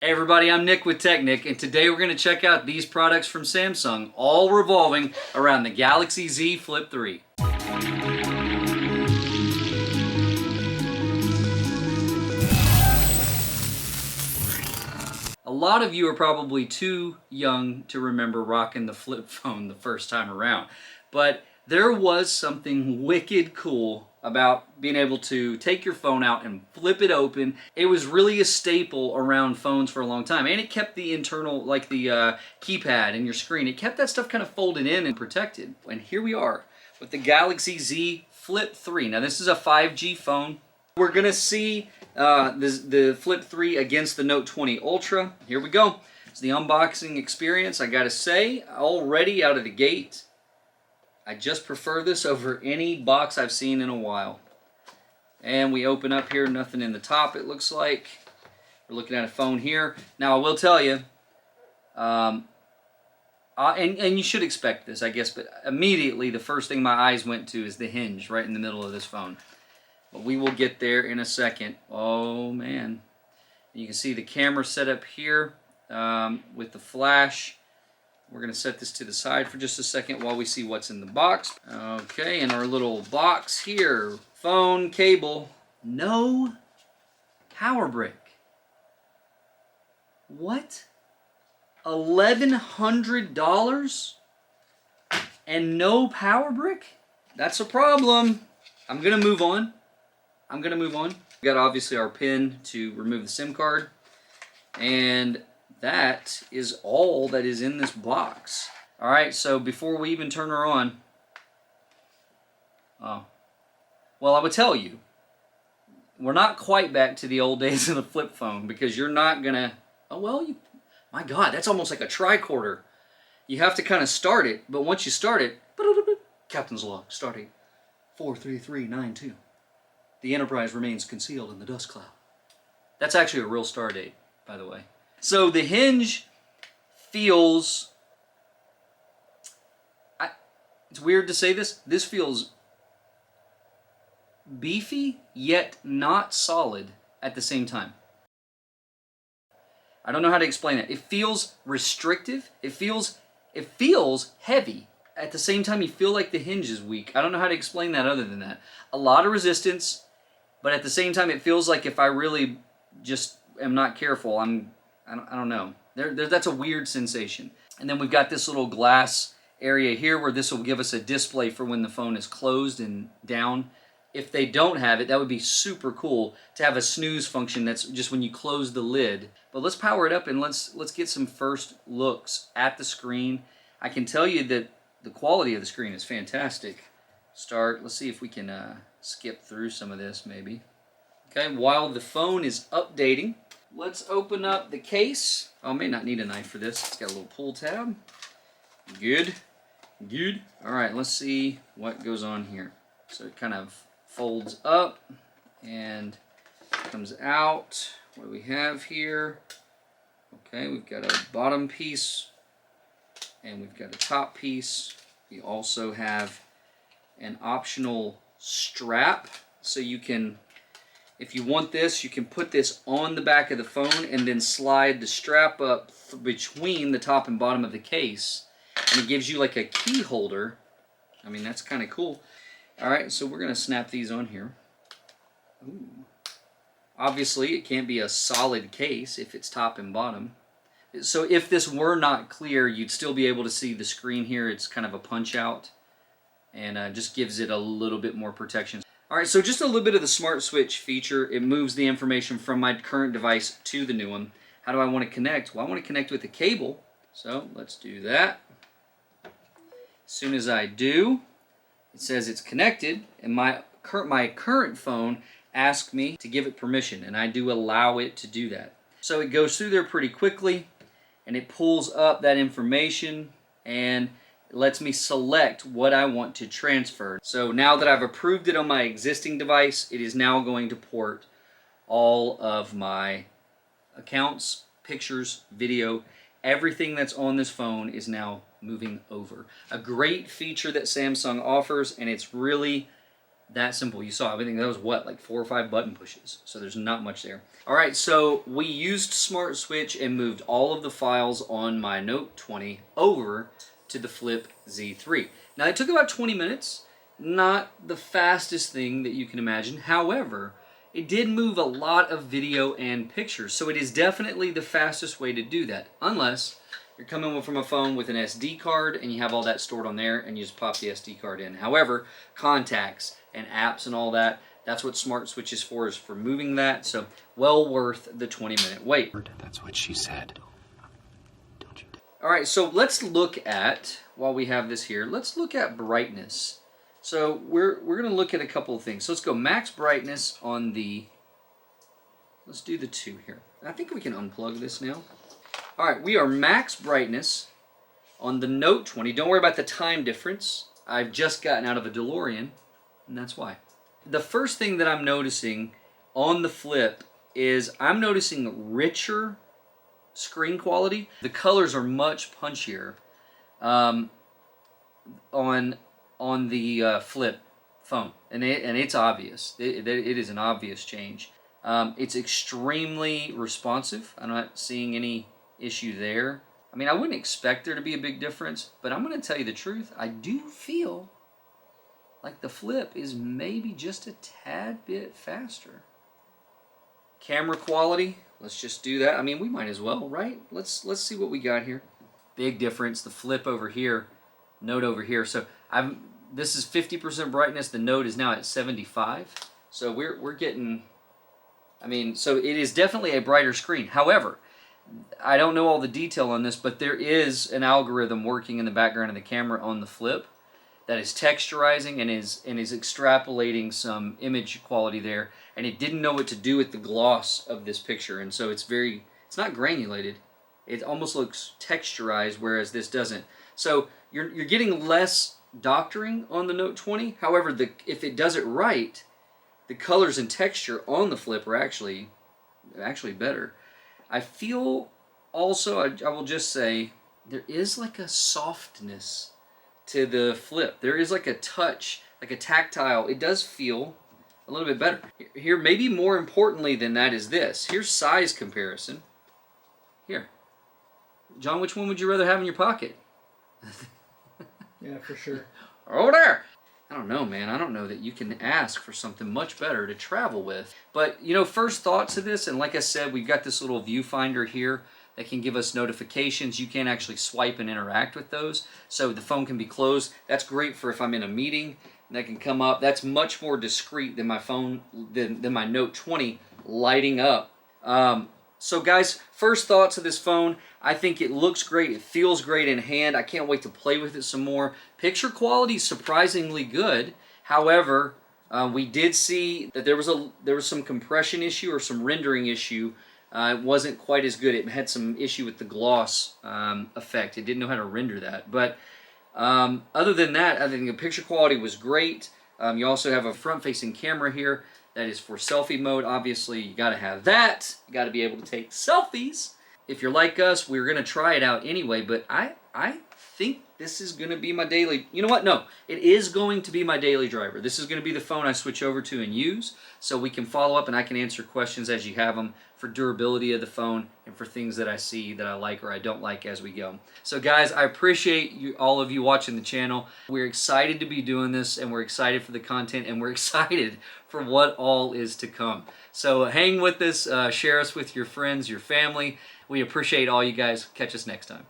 Hey everybody, I'm Nick with tech-Nic, and today we're going to check out these products from Samsung, all revolving around the Galaxy Z Flip 3. A lot of you are probably too young to remember rocking the flip phone the first time around, but there was something wicked cool about being able to take your phone out and flip it open. It was really a staple around phones for a long time, and it kept the internal, like the keypad and your screen, it kept that stuff kind of folded in and protected. And here we are with the Galaxy Z Flip 3. Now this is a 5G phone. We're gonna see the Flip 3 against the Note 20 Ultra. Here we go. It's the unboxing experience. I gotta say, already out of the gate, I just prefer this over any box I've seen in a while. And we open up here, nothing in the top it looks like. We're looking at a phone here. Now I will tell you, and you should expect this, I guess, but immediately the first thing my eyes went to is the hinge right in the middle of this phone. But we will get there in a second. Oh man. You can see the camera set up here with the flash. We're going to set this to the side for just a second while we see what's in the box. Okay, in our little box here, phone, cable, no power brick. What? $1,100 and no power brick? That's a problem. I'm going to move on. We got obviously our pin to remove the SIM card, and that is all that is in this box. All right, so before we even turn her on, well, I would tell you, we're not quite back to the old days of the flip phone, because you're not gonna, my God, that's almost like a tricorder. You have to kind of start it, but once you start it, Captain's log, starting 43392. The Enterprise remains concealed in the dust cloud. That's actually a real star date, by the way. So the hinge feels, it's weird to say this, this feels beefy yet not solid at the same time. I don't know how to explain it. It feels restrictive. It feels heavy. At the same time, you feel like the hinge is weak. I don't know how to explain that other than that. A lot of resistance, but at the same time, it feels like if I really just am not careful, I don't know. That's a weird sensation. And then we've got this little glass area here where this will give us a display for when the phone is closed and down. If they don't have it, that would be super cool to have a snooze function that's just when you close the lid. But let's power it up and let's get some first looks at the screen. I can tell you that the quality of the screen is fantastic. Let's see if we can skip through some of this maybe. Okay, while the phone is updating, let's open up the case. Oh, I may not need a knife for this. It's got a little pull tab. Good. All right, let's see what goes on here. So it kind of folds up and comes out. What do we have here? Okay, we've got a bottom piece and we've got a top piece. We also have an optional strap, so you can, if you want this, you can put this on the back of the phone and then slide the strap up between the top and bottom of the case, and it gives you like a key holder. I mean, that's kind of cool. All right, so we're gonna snap these on here. Ooh. Obviously, it can't be a solid case if it's top and bottom. So if this were not clear, you'd still be able to see the screen here. It's kind of a punch out, and just gives it a little bit more protection. All right, so just a little bit of the smart switch feature. It moves the information from my current device to the new one. How do I want to connect? Well, I want to connect with the cable, so let's do that. As soon as I do, it says it's connected, and my current phone asks me to give it permission, and I do allow it to do that. So it goes through there pretty quickly, and it pulls up that information, and it lets me select what I want to transfer. So now that I've approved it on my existing device, it is now going to port all of my accounts, pictures, video, everything that's on this phone is now moving over. A great feature that Samsung offers, and it's really That simple. You saw, I think that was what, like 4 or 5 button pushes. So there's not much there. All right, so we used Smart Switch and moved all of the files on my Note 20 over to the Flip Z3. Now it took about 20 minutes. Not the fastest thing that you can imagine. However, it did move a lot of video and pictures. So it is definitely the fastest way to do that. Unless you're coming from a phone with an SD card and you have all that stored on there and you just pop the SD card in. However, contacts and apps and all that, that's what Smart Switch is for moving that. So well worth the 20-minute wait. That's what she said. Don't you? All right, so let's look at, while we have this here, let's look at brightness. So we're going to look at a couple of things. So let's go max brightness on the, let's do the 2 here. I think we can unplug this now. All right, we are max brightness on the Note 20. Don't worry about the time difference. I've just gotten out of a DeLorean, and that's why. The first thing that I'm noticing on the Flip is I'm noticing richer screen quality. The colors are much punchier on the Flip phone, and it's obvious. It is an obvious change. It's extremely responsive. I'm not seeing any issue there. I mean, I wouldn't expect there to be a big difference, but I'm going to tell you the truth. I do feel like the Flip is maybe just a tad bit faster. Camera quality, let's just do that. I mean, we might as well, right? Let's see what we got here. Big difference. The Flip over here, Note over here. So this is 50% brightness. The Note is now at 75. So we're getting, I mean, so it is definitely a brighter screen. However, I don't know all the detail on this, but there is an algorithm working in the background of the camera on the Flip that is texturizing and is extrapolating some image quality there, and it didn't know what to do with the gloss of this picture, and so it's not granulated. It almost looks texturized, whereas this doesn't. So you're getting less doctoring on the Note 20. However, if it does it right, the colors and texture on the Flip are actually better. I feel also, I will just say, there is like a softness to the Flip. There is like a touch, like a tactile. It does feel a little bit better. Here, maybe more importantly than that is this. Here's size comparison. Here. John, which one would you rather have in your pocket? Yeah, for sure. Over there! I don't know, man. I don't know that you can ask for something much better to travel with. But, you know, first thoughts of this, and like I said, we've got this little viewfinder here that can give us notifications. You can actually swipe and interact with those, so the phone can be closed. That's great for if I'm in a meeting, and that can come up. That's much more discreet than my phone, than my Note 20 lighting up. So guys, first thoughts of this phone, I think it looks great, it feels great in hand. I can't wait to play with it some more. Picture quality is surprisingly good. However, we did see that there was some compression issue or some rendering issue. It wasn't quite as good. It had some issue with the gloss effect. It didn't know how to render that. But other than that, I think the picture quality was great. You also have a front-facing camera here that is for selfie mode. Obviously, you got to have that. You got to be able to take selfies. If you're like us, we're going to try it out anyway, but I think this is going to be my daily... You know what? No, it is going to be my daily driver. This is going to be the phone I switch over to and use, so we can follow up and I can answer questions as you have them for durability of the phone and for things that I see that I like or I don't like as we go. So guys, I appreciate you, all of you watching the channel. We're excited to be doing this, and we're excited for the content, and we're excited for what all is to come. So hang with us, share us with your friends, your family. We appreciate all you guys. Catch us next time.